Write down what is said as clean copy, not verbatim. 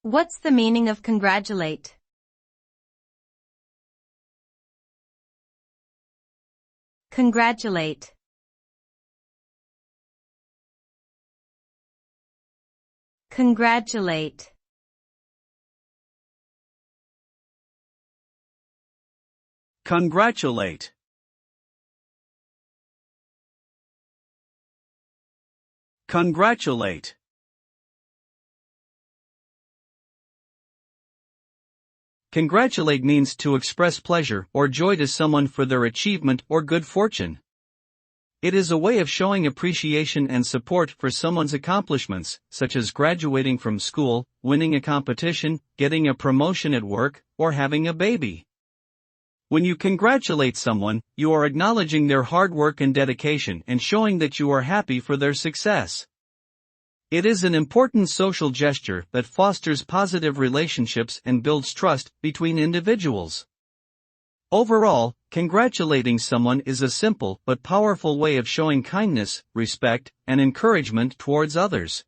What's the meaning of congratulate? Congratulate. Congratulate. Congratulate. Congratulate. Congratulate means to express pleasure or joy to someone for their achievement or good fortune. It is a way of showing appreciation and support for someone's accomplishments, such as graduating from school, winning a competition, getting a promotion at work, or having a baby. When you congratulate someone, you are acknowledging their hard work and dedication and showing that you are happy for their success. It is an important social gesture that fosters positive relationships and builds trust between individuals. Overall, congratulating someone is a simple but powerful way of showing kindness, respect, and encouragement towards others.